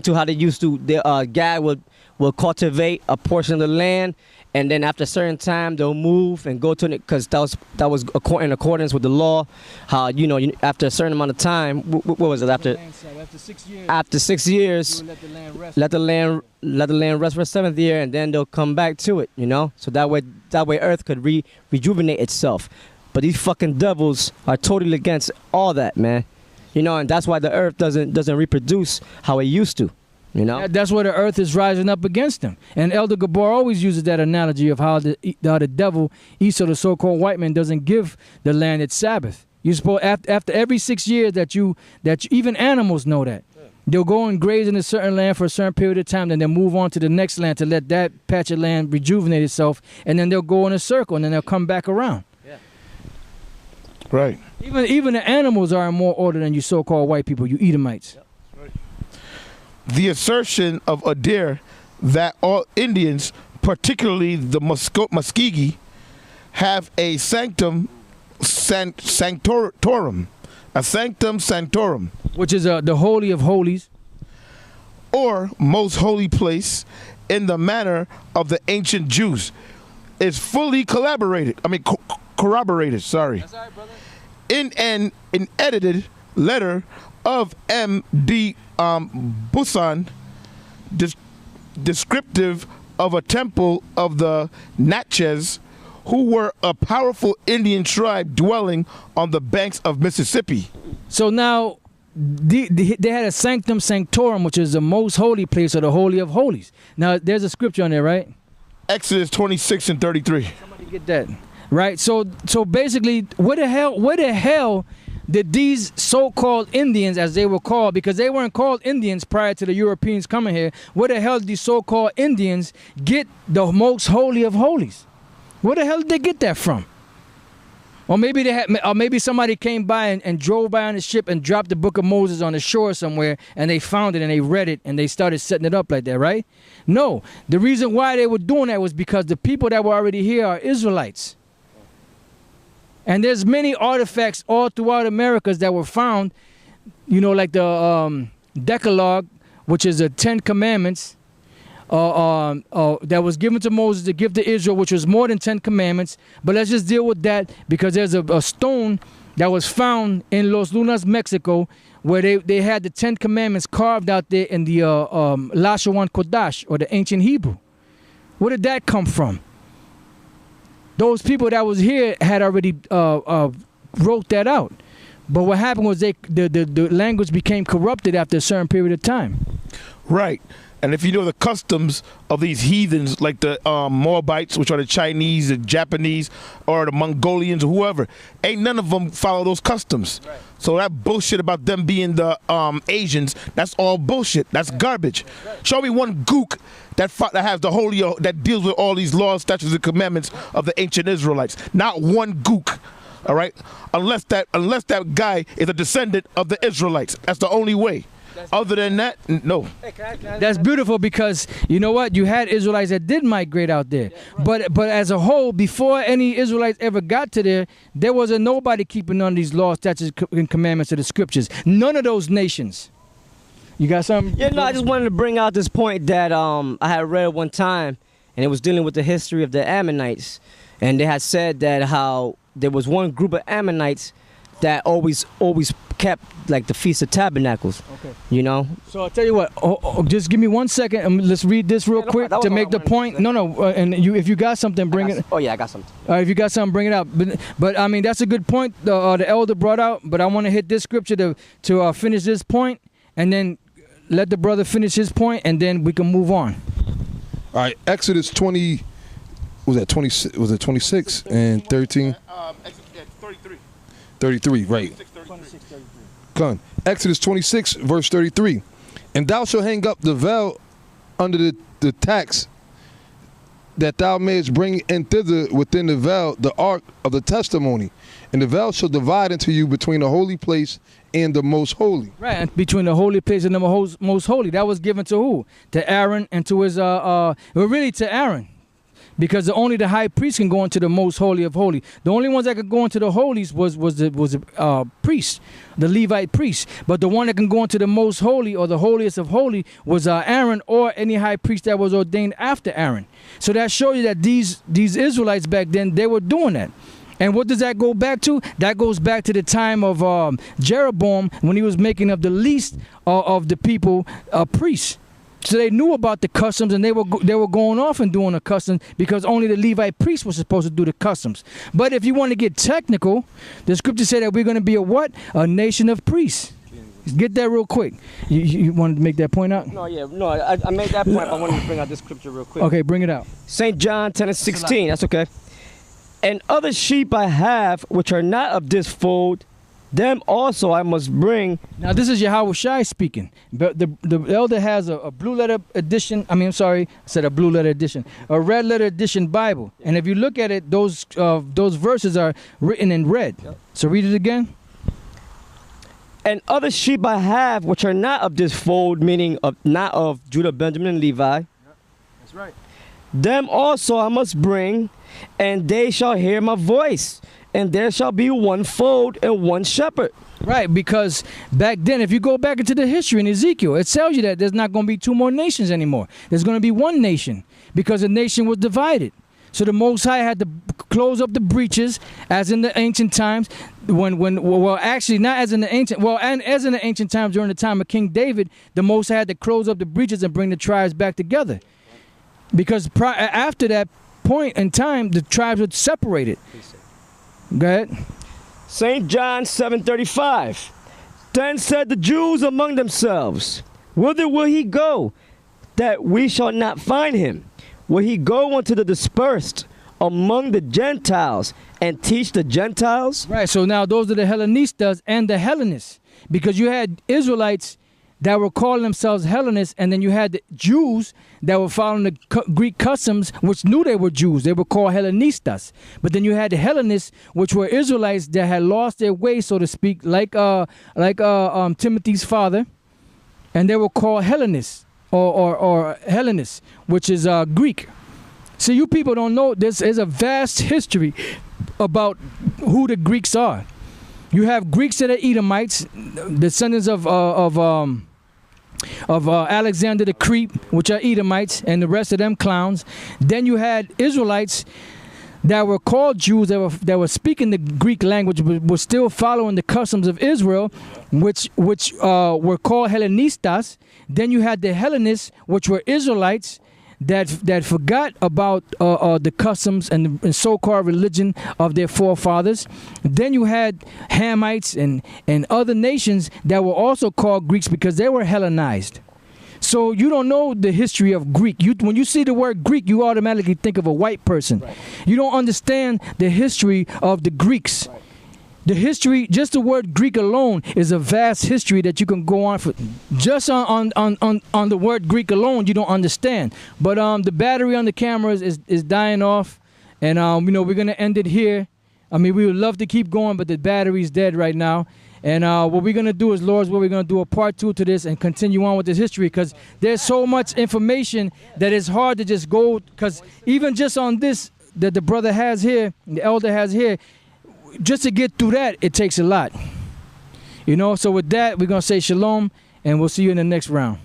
to how they used to. Gad will cultivate a portion of the land, and then after a certain time they'll move and go to it, because that was in accordance with the law. How after a certain amount of time, what was it after 6 years? After 6 years, You let the land rest. let the land rest for the 7th year, and then they'll come back to it. So that way Earth could rejuvenate itself. But these fucking devils are totally against all that, man. And that's why the Earth doesn't reproduce how it used to. That's where the Earth is rising up against them. And Elder Gabor always uses that analogy of how the devil, Esau, the so-called white man, doesn't give the land its Sabbath. You suppose after every 6 years that even animals know that. They'll go and graze in a certain land for a certain period of time, then they'll move on to the next land to let that patch of land rejuvenate itself, and then they'll go in a circle, and then they'll come back around. Yeah. Right. Even the animals are in more order than you so-called white people, you Edomites. Yep. The assertion of Adair that all Indians, particularly the Muskegee, have a sanctum sanctorum, Which is the Holy of Holies. or most holy place in the manner of the ancient Jews, is fully corroborated. Sorry. That's all right, brother. In an edited letter of M.D. Busan, descriptive of a temple of the Natchez, who were a powerful Indian tribe dwelling on the banks of Mississippi. So now, they had a sanctum sanctorum, which is the most holy place, or the Holy of Holies. Now, there's a scripture on there, right? Exodus 26 and 33. Somebody get that. Right? So basically, where the hell did these so-called Indians, as they were called, because they weren't called Indians prior to the Europeans coming here, where the hell did these so-called Indians get the most holy of holies? Where the hell did they get that from? Or maybe somebody came by and drove by on a ship and dropped the Book of Moses on the shore somewhere, and they found it and they read it and they started setting it up like that, right? No, the reason why they were doing that was because the people that were already here are Israelites. And there's many artifacts all throughout Americas that were found, like the Decalogue, which is the 10 Commandments, that was given to Moses to give to Israel, which was more than 10 commandments. But let's just deal with that, because there's a stone that was found in Los Lunas, Mexico, where they had the 10 commandments carved out there in the Lashawan Kodash, or the ancient Hebrew. Where did that come from? Those people that was here had already wrote that out. But what happened was the language became corrupted after a certain period of time. Right. And if you know the customs of these heathens, like the Moabites, which are the Chinese, the Japanese, or the Mongolians, or whoever, ain't none of them follow those customs. Right. So that bullshit about them being the Asians, that's all bullshit. That's garbage. Right. Show me one gook that has the holy, that deals with all these laws, statutes, and commandments of the ancient Israelites. Not one gook. All right, unless that guy is a descendant of the Israelites. That's the only way. Other than that, no. That's beautiful, because you know what? You had Israelites that did migrate out there. But as a whole, before any Israelites ever got to there wasn't nobody keeping none of these laws, statutes, and commandments of the scriptures. None of those nations. You got something? Yeah, no, I just wanted to bring out this point that I had read one time, and it was dealing with the history of the Ammonites. And they had said that how there was one group of Ammonites that always kept like the Feast of Tabernacles. Okay. So I'll tell you what. Just give me 1 second. Let's read this real quick to make the point. No. And if you got something, bring it. Oh yeah, I got something. If you got something, bring it out. But I mean, that's a good point the elder brought out. But I want to hit this scripture to finish this point, and then let the brother finish his point, and then we can move on. All right, Exodus 20. Was that 20? Was it 26 and 13? 33. 33, right. 26, 33. Come. Exodus 26, verse 33. And thou shalt hang up the veil under the tax, that thou mayest bring in thither within the veil the ark of the testimony. And the veil shall divide unto you between the holy place and the most holy. Right, and between the holy place and the most holy. That was given to who? To Aaron and to his, really to Aaron. because only the high priest can go into the most holy of holy. The only ones that could go into the holies was the priest, the Levite priest. But the one that can go into the most holy or the holiest of holy was Aaron or any high priest that was ordained after Aaron. So that shows you that these Israelites back then, they were doing that. And what does that go back to? That goes back to the time of Jeroboam, when he was making of the least of the people priests. So they knew about the customs, and they were going off and doing the customs because only the Levite priests were supposed to do the customs. But if you want to get technical, the scripture say that we're going to be a what? A nation of priests. Get that real quick. You wanted to make that point out? No, I made that point, but I wanted to bring out this scripture real quick. Okay, bring it out. St. John 10:16, that's okay. And other sheep I have, which are not of this fold, them also I must bring. Now this is Yahweh Shai speaking. But the elder has a blue letter edition. I said a blue letter edition. A red letter edition Bible. And if you look at it, those verses are written in red. Yep. So read it again. And other sheep I have, which are not of this fold, meaning not of Judah, Benjamin, and Levi. Yep. That's right. Them also I must bring, and they shall hear my voice, and there shall be one fold and one shepherd. Right, because back then, if you go back into the history in Ezekiel, it tells you that there's not going to be two more nations anymore. There's going to be one nation because the nation was divided. So the Most High had to close up the breaches, as in the ancient times, actually not as in the ancient, and as in the ancient times during the time of King David, the Most High had to close up the breaches and bring the tribes back together. Because after that point in time, the tribes were separated. Go ahead. St. John 7:35. Then said the Jews among themselves, whither will he go, that we shall not find him? Will he go unto the dispersed among the Gentiles and teach the Gentiles? Right, so now those are the Hellenistas and the Hellenists. Because you had Israelites that were calling themselves Hellenists, and then you had the Jews that were following the Greek customs, which knew they were Jews. They were called Hellenistas. But then you had the Hellenists, which were Israelites that had lost their way, so to speak, like Timothy's father, and they were called Hellenists or Hellenists, which is Greek. So you people don't know, this is a vast history about who the Greeks are. You have Greeks that are Edomites, descendants of Alexander the Crete, which are Edomites, and the rest of them clowns. Then you had Israelites that were called Jews, that were speaking the Greek language, but were still following the customs of Israel, which were called Hellenistas. Then you had the Hellenists, which were Israelites that forgot about the customs and so-called religion of their forefathers. Then you had Hamites and other nations that were also called Greeks because they were Hellenized. So you don't know the history of Greek. When you see the word Greek, you automatically think of a white person. Right. You don't understand the history of the Greeks. Right. The history, just the word Greek alone, is a vast history that you can go on for. Just on the word Greek alone, you don't understand. But the battery on the cameras is dying off, and we're gonna end it here. I mean, we would love to keep going, but the battery's dead right now. And what we're gonna do is, Lord's will, we're gonna do a part 2 to this and continue on with this history, because there's so much information that it's hard to just go. Because even just on this that the brother has here, the elder has here, just to get through that, it takes a lot. So with that, we're going to say shalom, and we'll see you in the next round.